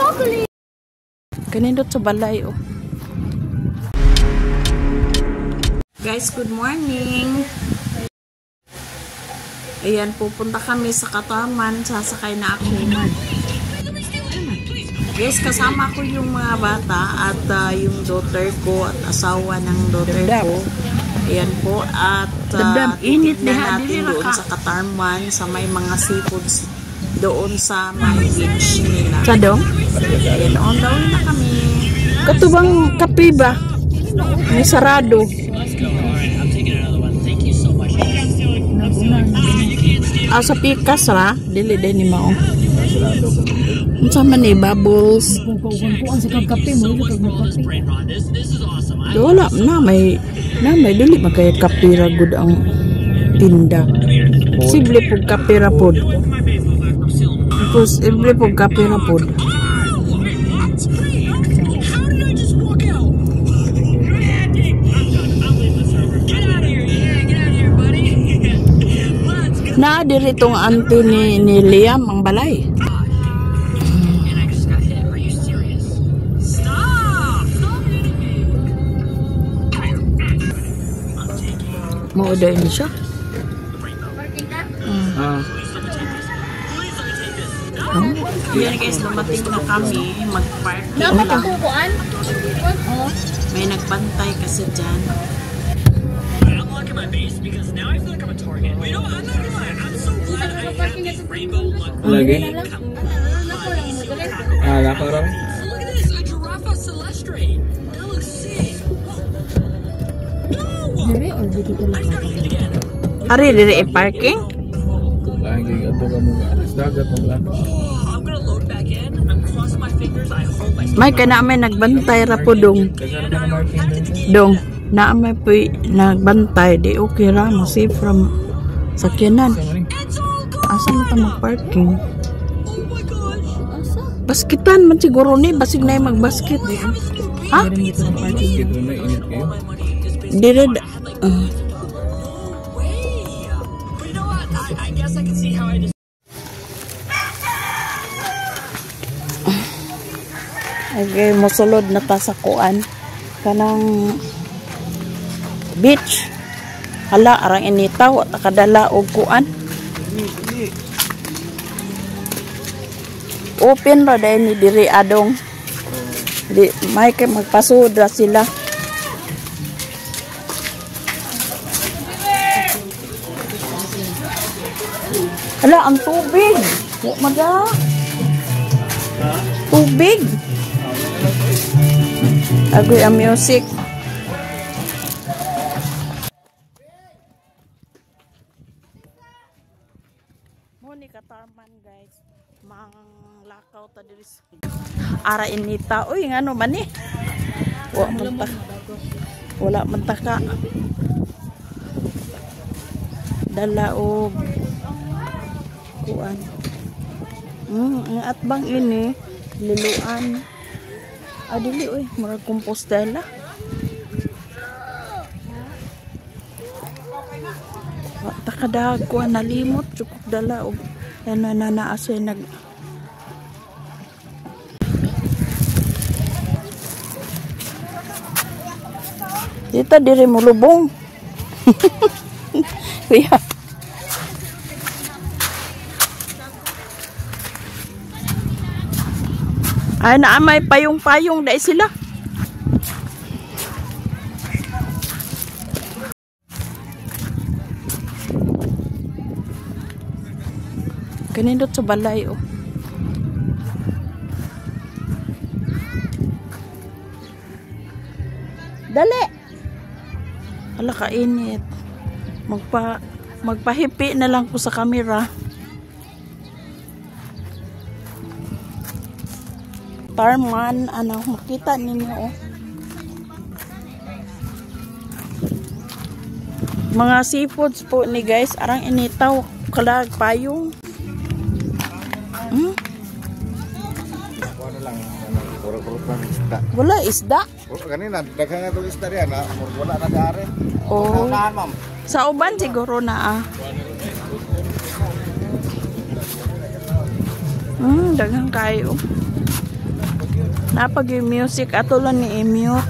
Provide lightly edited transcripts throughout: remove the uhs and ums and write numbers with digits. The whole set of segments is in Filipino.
chocolate. Kanindot sa balay, oh. Guys, good morning. Ayan, pupunta kami sa Kataman. Sasakay na ako. Guys, kasama ko yung mga bata at yung daughter ko at asawa ng daughter ko. Ayan po. At titignan natin doon sa Kataman sa may mga seafoods doon sa may beach nila. Sa dong? Ayan, on the way na kami. Katubang kape ba? May sarado. Sa pikas ra, dili din ni mao. Unsa man ni bubbles? Kuan sa kape mo, Wala na may dili magkayat kape ra gud ang tinda. Posible pug kape ra pod. Posible pug kape ra pod. Na diri tong auntie ni Liam ang balay. Mau udahin siya. Yan guys, dumating na kami. Mag-park. May nagbantay kasi dyan. Lagi? Nakarang? Ari, diri parking? Lagi, ato ka mga alas dagat mo lang. May may nagbantay ra po dong. Dong, may po nagbantay. Di okay ra, safe from sakyanan. Asa mo ta mag-parking? Basketan man siguro ni, basig na yung mag-basket. Ha? Dire Okay, mosulod na ta sa kuan kanang beach. Hala, arang initaw at kadala og kuan. Open ra dahil ni diri adong. Di may kay magpasud ra sila. Hala, ang tubig. Wa mada. Tubig. Agoy ang music. Muni Kataman guys. Mang lakaw ta diri. Ara inita. Uy, ngano man ni? Wala man ta ka. Dala og kuan. Ang atbang ini liluan. Adili oy, murag Compostela. Takadag ko nalimot cukup dala og nananaasay nag Dito diri mo lubong. Kuya. Ay na may payong-payong dai sila. Kanindot sa balay oh. Dali. Ala kainit. Magpahipi na lang ko sa camera. Tarman, ano, makita ninyo oh. Mga seafoods po ni guys, arang initaw kalag payong. Wala isda. Kanina, daghang nga itong isda riyan, wala na dari. Oh. Sa uban siguro na daghang kayo. Napag yung music ato lang ni i-mute.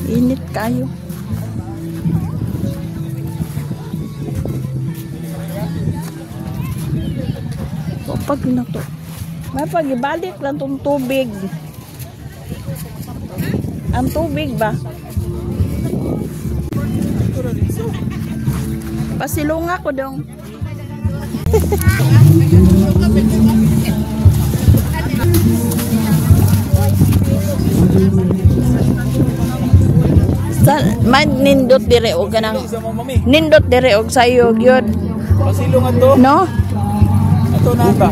Init kayo. Pag na to. May pag-ibalik lang tong tubig. Ang tubig ba? Pasilunga ko dong. Man nindot dire og kanang nindot dire og sayo gyud. Pasilong ato. No? Ato na ba?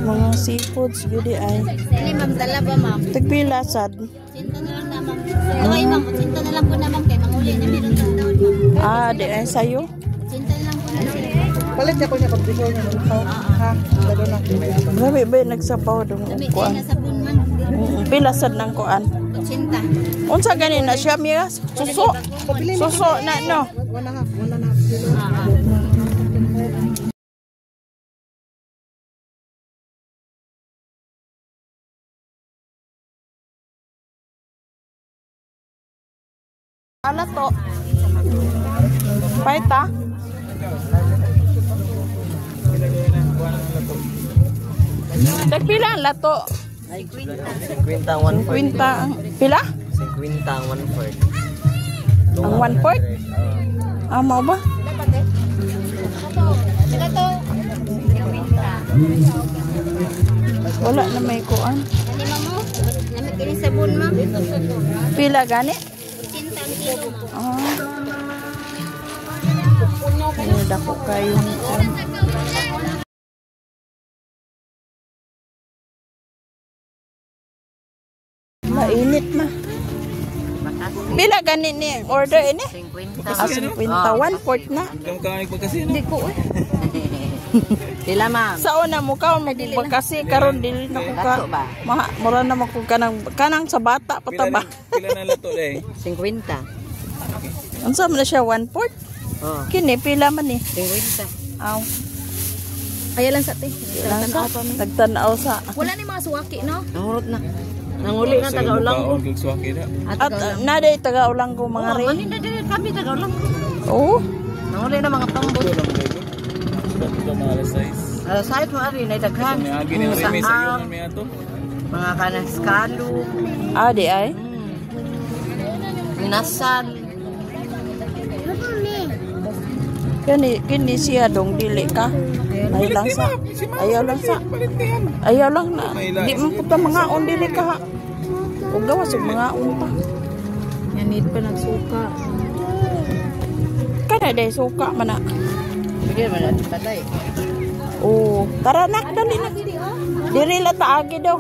Mga seafoods gyud ay. Dili ma'am, dala ba ma'am? Tagpila sad. Sinta na lang na ma'am. Kaway ma'am, sinta na lang po na ma'am kay manguli na meron ng taon ma'am. Ah, di ay sayo. Sinta na lang po na sila. Palit ako niya pag-bigay niya ng tao. Ha? Lalo na. Grabe ba nagsapaw dong Dami kuan. tayo na sabon man. Pila sad nang kuan. Sinta. Unsa gani na siya miya? Suso. Suso na no. 1.5 kilo. Ala to. Paita. Tagpila ang lato. 50 ang 1/4. Kwinta ang pila? 50 ang 1/4. Ang 1/4? Ah, mau ba? Sila to. Wala na may kuan. Dali ma'am mo. Namit kini sabon ma'am. Pila gani? Sinta ang kilo ma'am. Ah. Ano dako kayo. Mainit na. Pila gani ni order ini? 50. Ah, 50. 1/4 na. Ang kanig pagkasino. Hindi ko eh. Pila ma'am? Sa una mo ka kasi karon dili na ko ka. Lato ba? Mura na mo ko kanang sa bata pataba. Pila na lato day. 50. Unsa man na siya 1/4? Oh, Kini pila man ni. 50. Aw. Kaya lang sa te. Nagtanaw sa. Wala ni mga suwaki no? Nangulot na. Nanguli na taga-ulang ko. Ang suwaki na. At naday taga-ulang ko mga rin. Manin na din kami taga-ulang ko. Oo. Nanguli na mga tambot. Ito lang day. Ito mga alas 6. Side mo ari na daghan. May agi ni Remy sa iyo may ato. Mga kanang skalo. Ah, di ay. Minasal. Kini siya dong dili ka. Ayaw lang na. Di man puta mga on dili ka ha. Ug gawas og mga on pa. Yan need pa nagsuka. Kana day suka man na. Bigyan mo natin patay. Oh, tara nak dali na. Diri la taagi daw.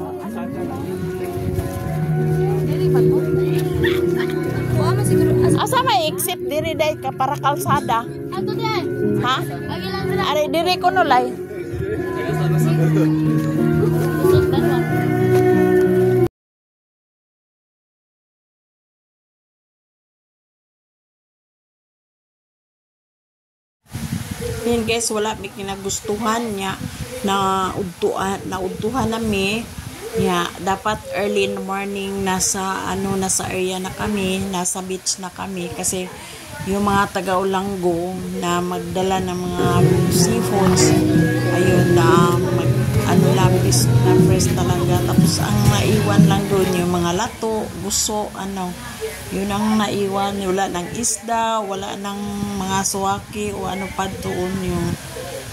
Asa may exit diri day ka para kalsada. Ato din. Ha? Lagi lang nila. Ari diri ko no lay. Yan guys, wala may kinagustuhan niya na udtuhan nami. Ya, dapat early in the morning nasa area na kami, nasa beach na kami kasi yung mga taga-Olanggo na magdala ng mga seafoods, ayun na labis na fresh talaga. Tapos ang naiwan lang doon yung mga lato, buso, yun ang naiwan. Wala ng isda, wala ng mga suwaki o ano pa doon, yung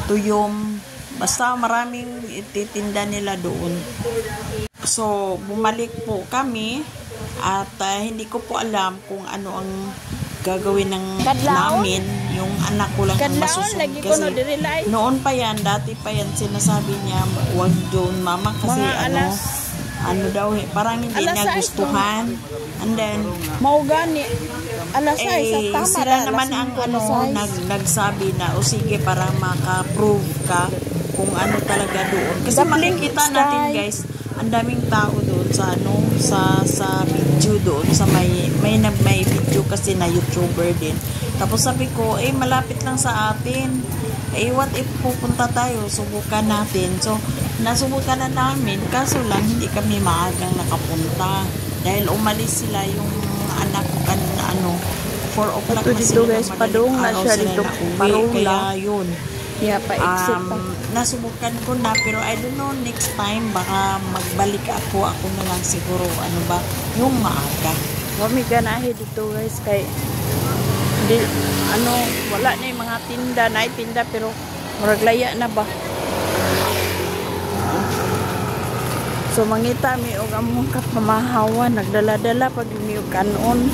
tuyom. Basta maraming ititinda nila doon. So, bumalik po kami at hindi ko po alam kung ano ang gagawin namin. Yung anak ko lang ang masusunod. Kasi noon pa yan, dati pa yan, sinasabi niya, wag doon mama kasi ano daw, parang hindi niya gustuhan. And then, Maugani. Alas 6 tama sila naman ang nagsabi na, o sige, para maka-prove ka kung ano talaga doon. Kasi makikita natin guys, ang daming tao doon sa video doon, sa may video kasi na YouTuber din. Tapos sabi ko, malapit lang sa atin. What if pupunta tayo, subukan natin. So, nasubukan na namin, kaso lang hindi kami maagang nakapunta. Dahil umalis sila yung anak ko kanina 4 o'clock na sila guys, padung na siya dito kaya yun. Yeah, pa-exit nasubukan ko na, pero I don't know, next time baka magbalik ako na lang siguro yung maaga. Wami ganahe dito guys kay wala na yung mga tinda pero muraglaya na ba. So mangita mi og among kapamahawan nagdala-dala pag mi og kanon.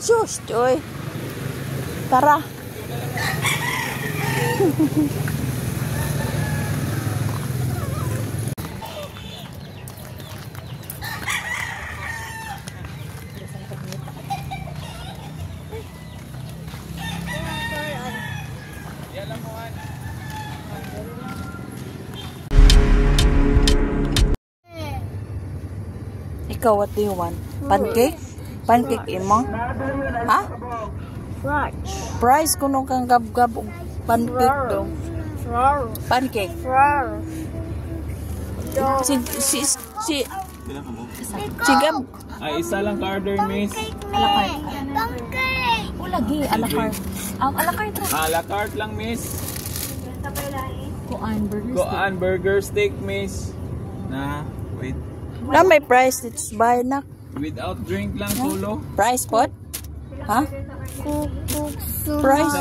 Sus, oy. Tara. Ikaw, what do you want? Pancake? Pancake imo? Ha? Price kuno kang gab-gab pancake do. Pancake. Si Gab. Isa lang ka-order, miss. Pancake! Lagi, a la carte. A la carte. A la carte lang, miss. Koan burger steak, miss. Wait. Na may price it's buy na. Without drink lang, solo. Price pot? Ha? Price?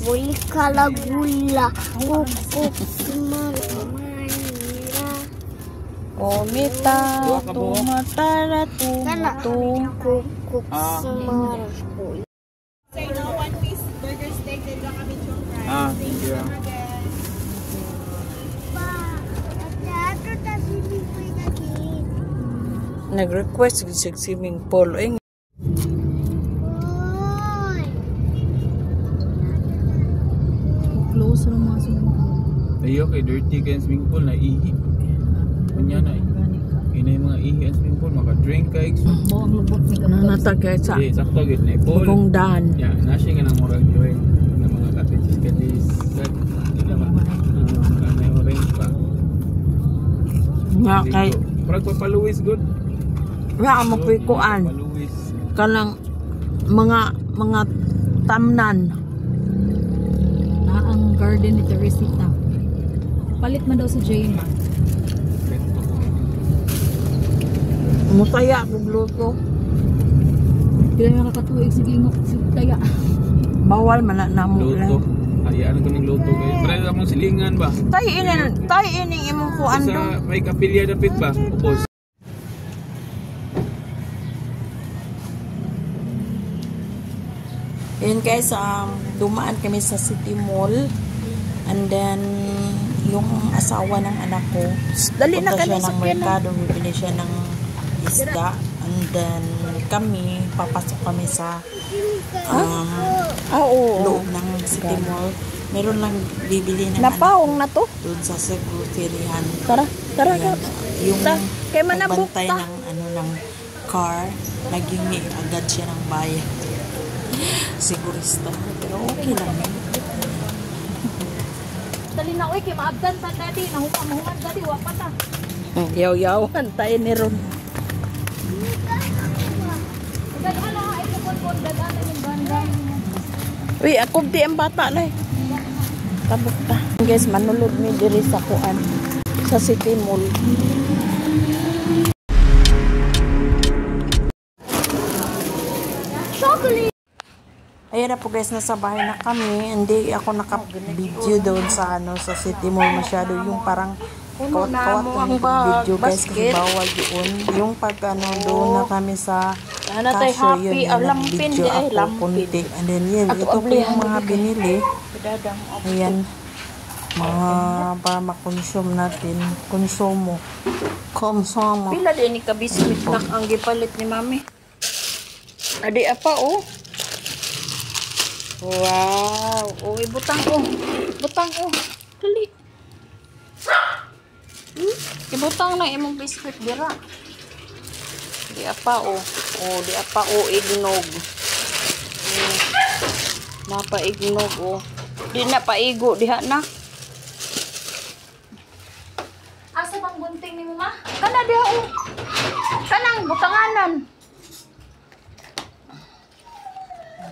Guli kalagula. Kukuk sumarmanira. Komita. Tumatara. Tum. Kukuk sumarmanira. Say no, 1 piece burger steak, then baka medium fries. Thank you. Nag-request sa swimming pool. Close lang mga swimming pool. Ayo kay dirty kay swimming pool na ihi. Kunya na inay mga ihi ang swimming pool maka-drink ka exo. Ang lubot ni Natagay sa sakto gid na pool. Bugong daan. Ya, nasi nga nang murag joy ng mga katis. Ila ba? May orange pa. Nga kay Parang papaluwis good. nga mo kuan. Kanang mga tamnan. ang garden ni Teresita. Palit man daw si Jane. Mutaya kung luto. Kaya nga nakatuig si Gingok si Taya. Bawal man na namo Luto. lang. Hayaan ko ng luto kayo. Pero among silingan ba? Tay ini imong kuan do. Sa may kapilya dapit ba? Upos. Ayun guys, dumaan kami sa City Mall. And then, yung asawa ng anak ko, Dali na punta kami siya sa ng merkado, bibili siya ng isda. And then, kami, papasok kami sa loob ng City Mall. Meron lang bibili ng Napaong na to. doon sa Securityhan. Tara. Yung Kay manabuk nagbantay ta. ng car, naghingi agad siya ng bayad. Sigurista. Pero okay lang yun. dali na oy kay maabdan ta dati nahuman dati wa pa ta. Yaw-yawan tayo ni Ron. Daghan na ay pupon daghan na yung banda. Uy, ako di ang bata na tabok ta. Guys, manulod mi diri sa kuan. Sa City Mall. Ayan na po guys, nasa bahay na kami. Hindi ako naka-video doon sa sa City Mall masyado. Yung parang kawat-kawat ang video guys kasi bawal doon. Yung pag doon na kami sa cashier yun, nag-video ako kunti. And then yun, ito po yung mga binili. Ayan, mga para makonsume natin. Konsumo. Pila din ni kabiskuit nak ang gipalit ni mami. Adi apa oh? Wow, oh ibutang oh. Butang oh. Dali. Ibutang na imong biskuit dira. Di apa oh. Oh, di apa oh ignog. Napa ignog oh. Di na paigo diha na. Asa bang gunting nimo ma? Kana diha oh. Kanang butanganan.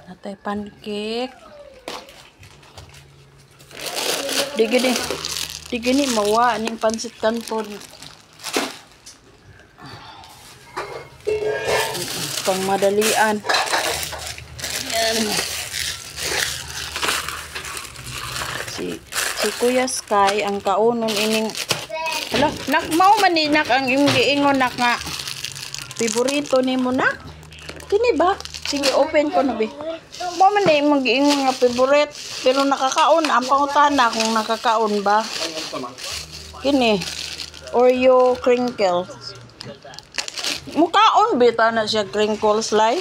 Natay pancake. Di gini mawa ning pansit canton. Pang madalian. Yan. Si Kuya Sky ang kaunon ining hala, nak mao man ni nak ang imong giingon nak nga favorito nimo nak. Kini ba? Sige, open ko na, be. Mo man na yung mag-iingon nga favorite. Pero nakakaon. Ang pangutana kung nakakaon ba. Kini. Oreo crinkles. Mukaon, bita na siya crinkles, lai.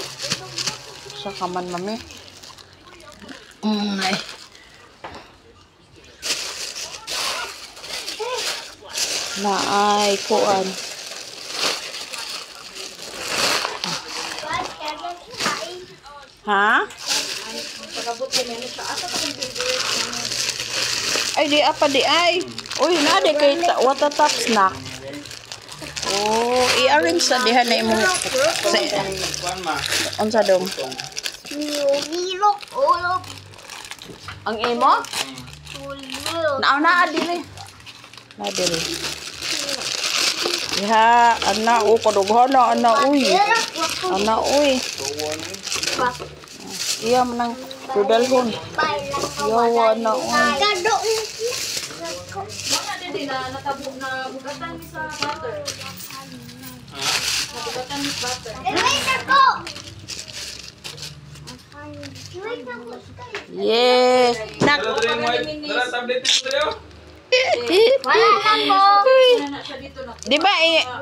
Sa kaman, mami. Ay. Naay, kuan. Ha? Ay, di apa di ay. Uy, na di kay watatap snack. Oh, i-arrange sa diha na imong unsa dong? Ang imo? Na dili. Na dili. Ya, ana o kadughan na ana uy. Ana uy. Iya menang dudalhon. Yawa na uy. Mana din na natabog na bugatan ni sa butter. Bugatan ni butter. Yes. Nak.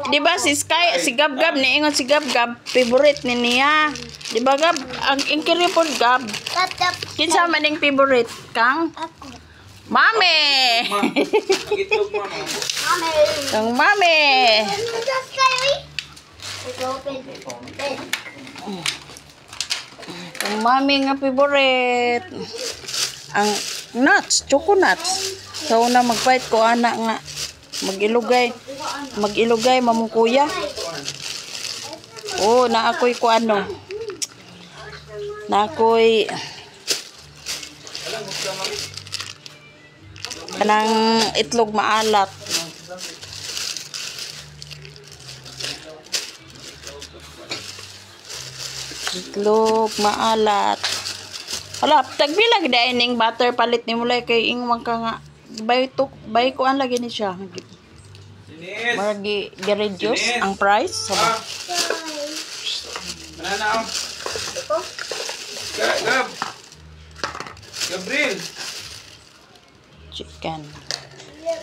Di ba si Sky, si Gab-Gab niingon si Gab-Gab favorite ni niya. Di ba Gab ang inkiri pod Gab. Kinsa man ning favorite kang? Mami. Kang mami. Kang mami nga favorite. Ang nuts, choco nuts. So na magfight ko anak nga magilugay mamong kuya. Oh, na ako'y ko ano. Na ako'y kanang itlog maalat. Itlog maalat. Hala, tagbilag dining butter palit ni mulay kay ingwang ka nga bay ko an lagi ni siya. Maragi reduce ang price. Banana. Gab. Gabriel.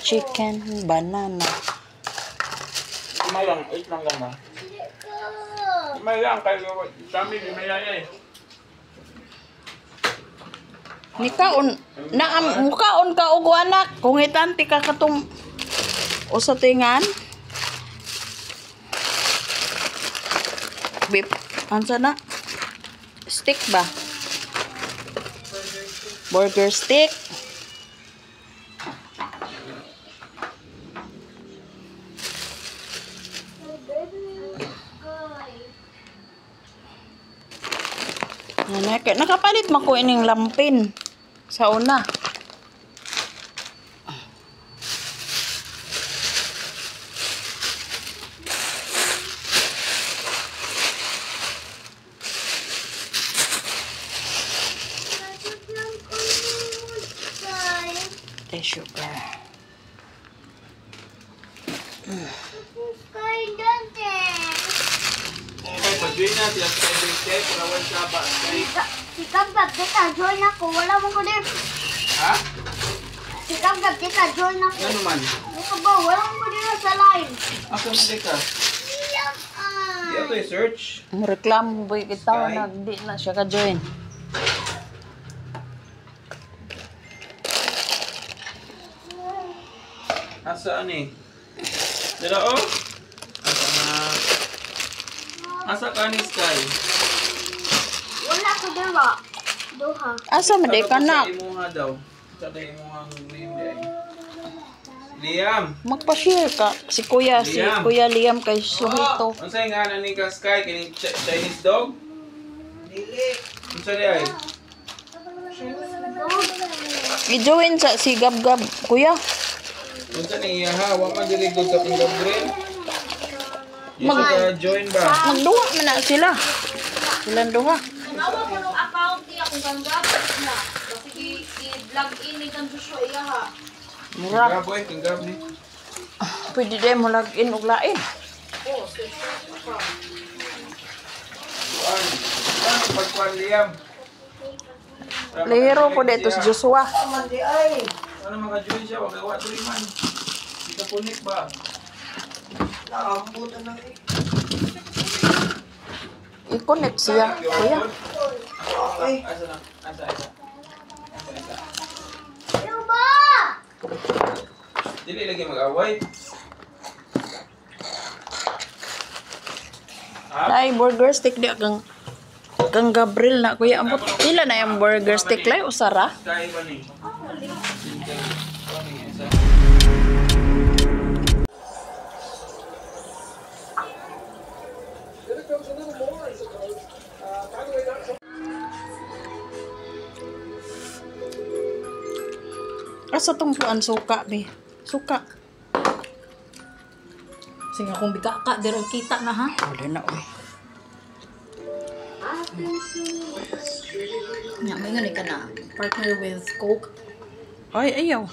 Chicken banana. Mayang, eat lang gama. Mayang kayo kami di mayay. Nikaon na mukaon ka og anak kung itanti ka katong o sa tingan. Beef, ansa na? Stick ba? Burger stick. Nakapalit man ko ining lampin sa una. Sugar. Pag-join natin ang Sky Palawan Saba. Sikap gabdi ka, join ako. Wala mo ko din. Ha? Sikap gabdi ka, join ako. Ano man? Ano ba? Wala mo ko din sa live. Ako na ka. Di ako i-search. Reklamo boy kita Sky. na di na siya ka-join. Asaan eh? Dala oh? Asa ka ni Sky? Wala ko din ba? Duha. Asa man di ka na? Sa imuha daw. Sa imuha name di ay. Liam! Magpa-share ka si Kuya, si Liam. Kuya Liam kay Suhito. Ano sa'yo nga na ni ka Sky? Kining Chinese dog? Dili. Ano sa'yo ay? I-join sa si Gab-Gab, Kuya. Ano sa'yo niya ha? Huwag man dirigod sa pinggang green. Yung ka join ba? Magduha man na sila. Silang duha. Nawa ko ng account niya kung ganggamit na. Kasi i-vlog in ni Gan Joshua iya ha. Mura. Pinggab boy, pinggab ni. Pwede din mo login og lain. Ano pagkuhan Liam? Lihiro ko dito si Joshua. Ano maka-join siya? Huwag gawa tuloy man. Hindi ka punik ba? I-connect siya, Kuya. Asa na? Asa? Ano ba? Dili lagi mag-away. Ay, burger stick di kang Gabriel na, Kuya. Ambot, pila na yung burger stick lay usara? Kaya ba ni? Asa tong kuan suka, be? Suka. Sige akong bika ka, dira kita na ha. Wala na, oy. Nya may ngani ka na. Partner with Coke. Ay, ayaw.